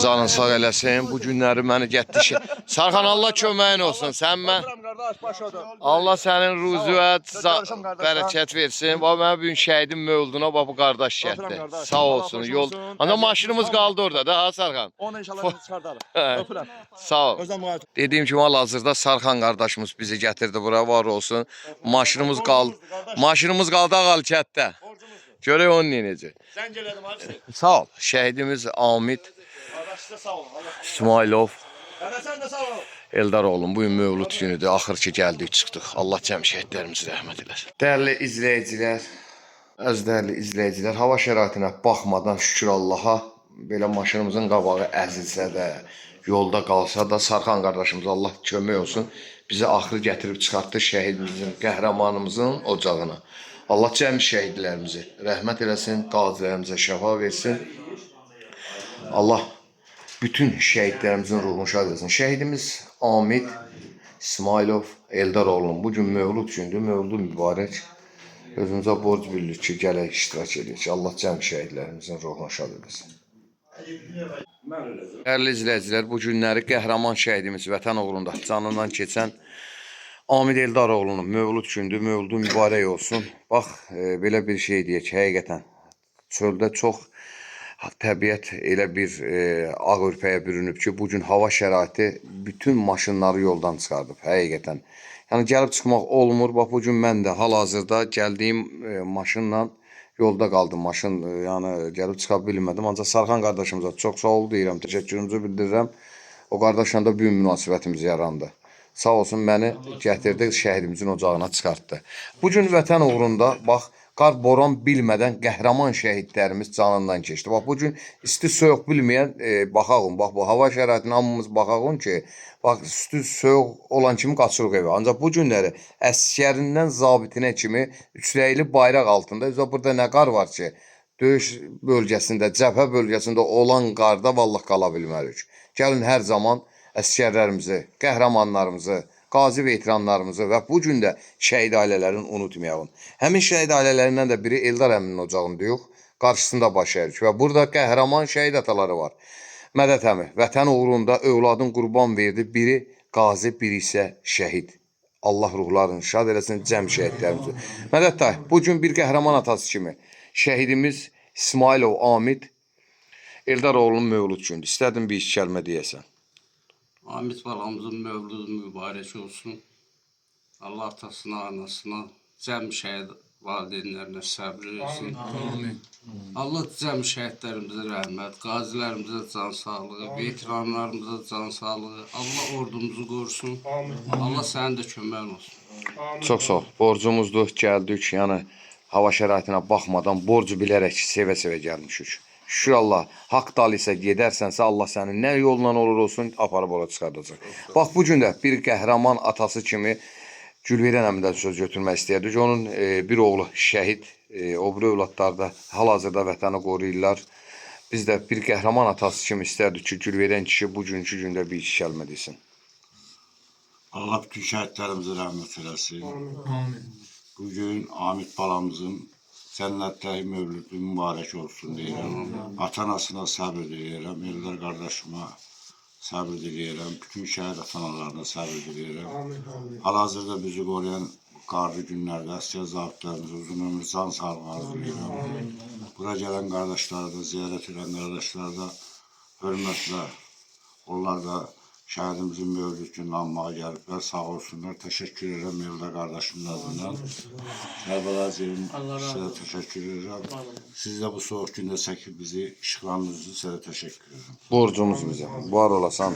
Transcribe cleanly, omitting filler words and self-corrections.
Canın sağ eləsin. Bu günləri məni getdi şey. Sarxan Allah köməyin olsun. Sən mən Allah sənin rüzuvət, bərəkət versin. Və mən bu gün şəhidim mövluduna bu qardaş getdi. Sağ olsun. Yol. Ana maşınımız qaldı orada da ha Sarxan. Onu inşallah çıxardarıq. Öpürəm. Sağ ol. Dediyim kimi hal-hazırda Sarxan qardaşımız bizi gətirdi bura, var olsun. Maşınımız qaldı. Maşınımız qaldı Ağalkətdə. Görək onun necə. Zəng elədim abi. Sağ ol. Şəhidimiz Amid İsmailov Sən də sağ ol. Eldaroğlu, bugün mövlud günüdür. Axır ki gəldik, çıxdıq. Allah cəm şəhidlərimizi rəhmət eləsin. Dəyərli izləyicilər, dəyərli izləyicilər, hava şəraitinə baxmadan şükür Allaha, belə maşınımızın qabağı əzilsə də, yolda qalsa da Sarxan qardaşımız Allah kömək olsun. Bizi axırı gətirib çıxartdı şəhidimizin, qəhrəmanımızın ocağına. Allah cəm şəhidlərimizi rəhmət eləsin, qazilərimizə şəfa versin. Allah bütün şəhidlərimizin ruhunu şad etsin. Şəhidimiz Amid İsmailov Eldaroğlu'nun bugün mövlud gündür, mövludu mübarək. Özümüzə borc bilirik ki, gələk iştirak edirik. Allah cəm şəhidlərimizin ruhunu şad etsin. Dəyərli izləyicilər, bu günləri qəhrəman şəhidimiz Vətən uğrunda canından keçən Amid Eldaroğlu'nun mövlud gündür, mövludu mübarək olsun. Bax, belə bir şey deyək ki, həqiqətən çöldə çox təbiət elə bir ağ ürpəyə bürünüb ki, bugün hava şəraiti bütün maşınları yoldan çıxardıb, həqiqətən. Yəni, gəlib çıxmaq olmur. Bax, bugün mən də hal-hazırda gəldiyim maşınla yolda qaldım. Maşın, yəni, gəlib çıxa bilmədim. Ancaq Sarxan qardaşımıza çox sağ ol deyirəm, təşəkkürümüzü bildirirəm. O qardaşla da büyük münasibətimiz yarandı. Sağ olsun, məni gətirdi, şəhidimizin ocağına çıxartdı. Bugün Vətən uğrunda, bax, qar boran bilmədən qəhrəman şəhidlərimiz canından keçdi. Bax, bugün isti soyuq bilməyən baxağın, bax, bu hava şəraitini hamımız baxağın ki, bax, isti soyuq olan kimi qaçırıq evə. Ancaq bu günləri əskərindən zabitinə kimi üçrəyli bayraq altında, burada nə qar var ki, döyüş bölgəsində, cəbhə bölgəsində olan qarda vallah qala bilmərik. Gəlin hər zaman əskərlərimizi, qəhrəmanlarımızı, qazi veteranlarımızı və bu gün də şəhid ailələrini unutmayalım. Həmin şəhid ailələrindən də biri Eldar əminin ocağındayıq, qarşısında baş əyirik və burada qəhrəman şəhid ataları var. Mədət əmi, Vətən uğrunda övladın qurban verdi, biri qazi, biri isə şəhid. Allah ruhlarını şad eləsin, cəm şəhidlərimizi. Mədət dayı, bugün bir qəhrəman atası kimi şəhidimiz İsmailov Amid Eldaroğlu'nun mövlud gündür. İstədim bir iki kəlmə deyəsən. Amid balamızın mövludu mübarək olsun. Allah atasına, anasına, cəm şəhid valideynlərinə səbr versin. Allah cəm şəhidlərimizə rəhmət, qazilərimizə can sağlığı, veteranlarımıza can sağlığı. Allah ordumuzu qorusun. Allah sənin də köməyin olsun. Çox sağ ol. Borcumuzdur, gəldik. Yəni, hava şəraitinə baxmadan borcu bilərək sevə-sevə gəlmişik. Şükür Allah, haqq dalı isə gedərsənsə, Allah səni nə yolla olur olsun, aparıb ora çıxardacaq. Bax, bugün də bir qəhrəman atası kimi Gülverən əmidən söz götürmək istəyirdik. Onun bir oğlu şəhid, o biri övladlar da hal-hazırda vətəni qoruyurlar. Biz də bir qəhrəman atası kimi istərdik ki, Gülverən kişi bugünkü gündə bir iki kəlmə desin. Allah bütün şəhidlərimizə rəhmət eləsin. Bugün Amid balamızın cənnətdə mövlüdü mübarək olsun deyirəm. Atanasına səbr diləyirəm, Eldar qardaşıma səbr diləyirəm, bütün şəhid atanalarına səbr diləyirəm. Hal-hazırda bizi qoruyan qarlı günlərdə əsgər zabitlərimiz uzun ömür can sağlığı arzulayıram. Bura gələn qardaşları da, ziyarət edən qardaşları da hörmətlə, onlar da şəhidimizin mövlud gününü anmağa gəliblər, sağ olsunlar. Təşəkkür edirəm Eldar qardaşımın adından. Kərbalacığım, sizə təşəkkür edirəm. Siz də bu soğuk gündə çəkib bizi işıqlandırdınız, sizə təşəkkür edirəm. Borcumuz bizə. Var olasan.